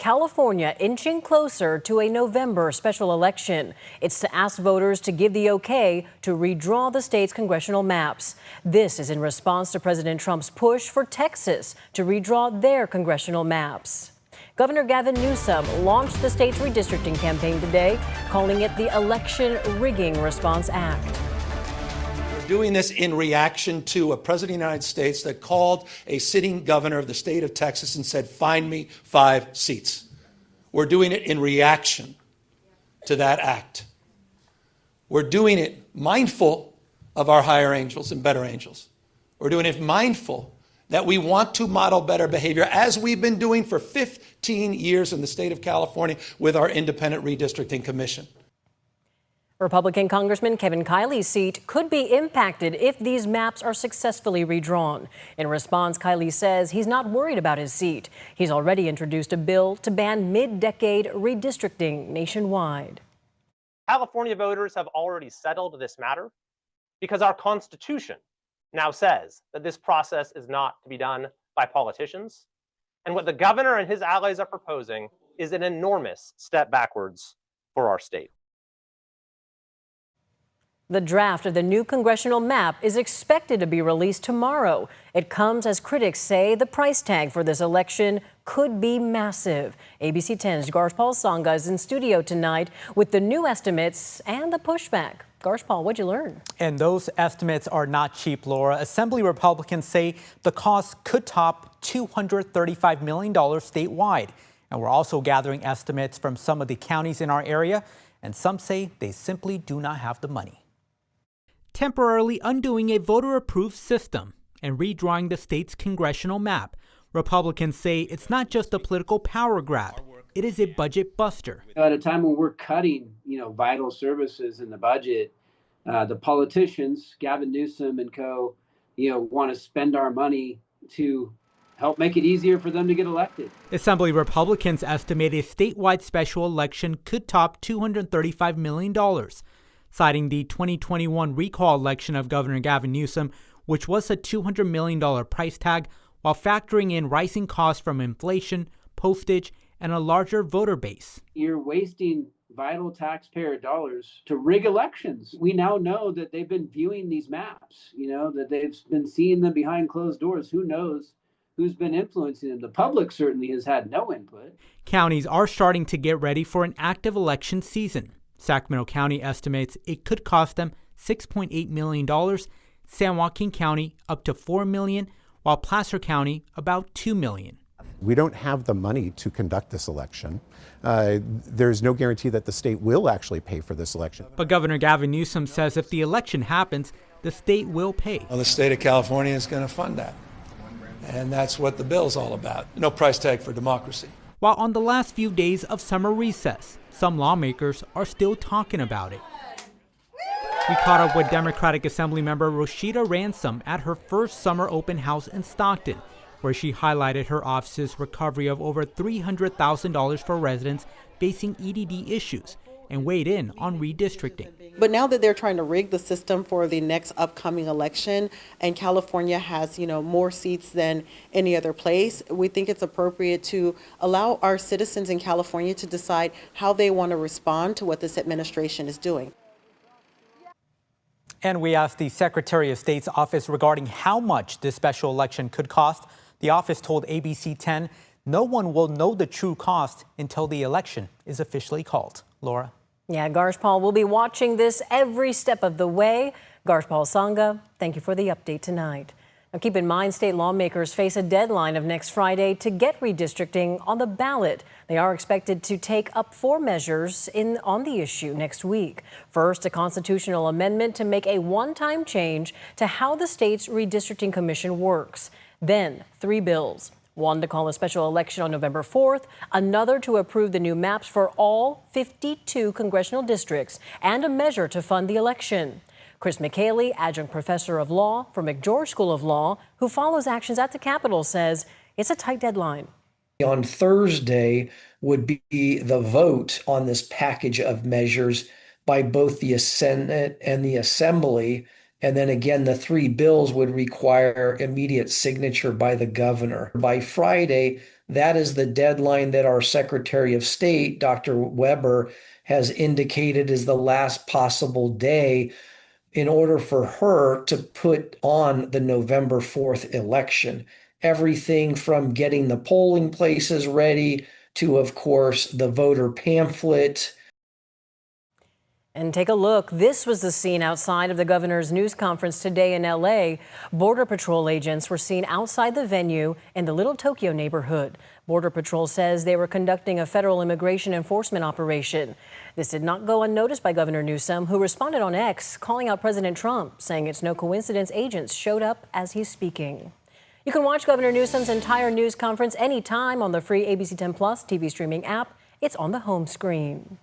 California inching closer to a November special election. It's to ask voters to give the okay to redraw the state's congressional maps. This is in response to President Trump's push for Texas to redraw their congressional maps. Governor Gavin Newsom launched the state's redistricting campaign today, calling it the Election Rigging Response Act. Doing this in reaction to a president of the United States that called a sitting governor of the state of Texas and said, "Find me 5 seats." We're doing it in reaction to that act. We're doing it mindful of our higher angels and better angels. We're doing it mindful that we want to model better behavior, as we've been doing for 15 years in the state of California with our independent redistricting commission. Republican Congressman Kevin Kiley's seat could be impacted if these maps are successfully redrawn. In response, Kiley says he's not worried about his seat. He's already introduced a bill to ban mid-decade redistricting nationwide. California voters have already settled this matter because our Constitution now says that this process is not to be done by politicians. And what the governor and his allies are proposing is an enormous step backwards for our state. The draft of the new congressional map is expected to be released tomorrow. It comes as critics say the price tag for this election could be massive. ABC 10's Garshpal Sangha is in studio tonight with the new estimates and the pushback. Garshpal, what'd you learn? And those estimates are not cheap, Laura. Assembly Republicans say the cost could top $235 million statewide. And we're also gathering estimates from some of the counties in our area, and some say they simply do not have the money. Temporarily undoing a voter-approved system and redrawing the state's congressional map. Republicans say it's not just a political power grab, it is a budget buster. At a time when we're cutting, vital services in the budget, the politicians, Gavin Newsom and co, want to spend our money to help make it easier for them to get elected. Assembly Republicans estimate a statewide special election could top $235 million. Citing the 2021 recall election of Governor Gavin Newsom, which was a $200 million price tag, while factoring in rising costs from inflation, postage, and a larger voter base. You're wasting vital taxpayer dollars to rig elections. We now know that they've been viewing these maps, that they've been seeing them behind closed doors. Who knows who's been influencing them? The public certainly has had no input. Counties are starting to get ready for an active election season. Sacramento County estimates it could cost them $6.8 million, San Joaquin County up to $4 million, while Placer County about $2 million. We don't have the money to conduct this election. There's no guarantee that the state will actually pay for this election. But Governor Gavin Newsom says if the election happens, the state will pay. Well, the state of California is going to fund that. And that's what the bill's all about. No price tag for democracy. While on the last few days of summer recess, some lawmakers are still talking about it. We caught up with Democratic Assemblymember Rashida Ransom at her first summer open house in Stockton, where she highlighted her office's recovery of over $300,000 for residents facing EDD issues and weighed in on redistricting. But now that they're trying to rig the system for the next upcoming election, and California has, more seats than any other place, we think it's appropriate to allow our citizens in California to decide how they want to respond to what this administration is doing. And we asked the Secretary of State's office regarding how much this special election could cost. The office told ABC 10 no one will know the true cost until the election is officially called. Laura? Yeah, Garshpal will be watching this every step of the way. Garshpal Sangha, thank you for the update tonight. Now keep in mind, state lawmakers face a deadline of next Friday to get redistricting on the ballot. They are expected to take up 4 measures on the issue next week. First, a constitutional amendment to make a one-time change to how the state's redistricting commission works. Then 3 bills. One to call a special election on November 4th, another to approve the new maps for all 52 congressional districts, and a measure to fund the election. Chris McKaylee, adjunct professor of law from McGeorge School of Law, who follows actions at the Capitol, says it's a tight deadline. On Thursday would be the vote on this package of measures by both the Senate and the Assembly. And then again, the 3 bills would require immediate signature by the governor. By Friday, That is the deadline that our Secretary of State, Dr. Weber, has indicated is the last possible day in order for her to put on the November 4th election. Everything from getting the polling places ready to, of course, the voter pamphlet. And take a look. This was the scene outside of the governor's news conference today in L.A. Border Patrol agents were seen outside the venue in the Little Tokyo neighborhood. Border Patrol says they were conducting a federal immigration enforcement operation. This did not go unnoticed by Governor Newsom, who responded on X, calling out President Trump, saying it's no coincidence agents showed up as he's speaking. You can watch Governor Newsom's entire news conference anytime on the free ABC 10 Plus TV streaming app. It's on the home screen.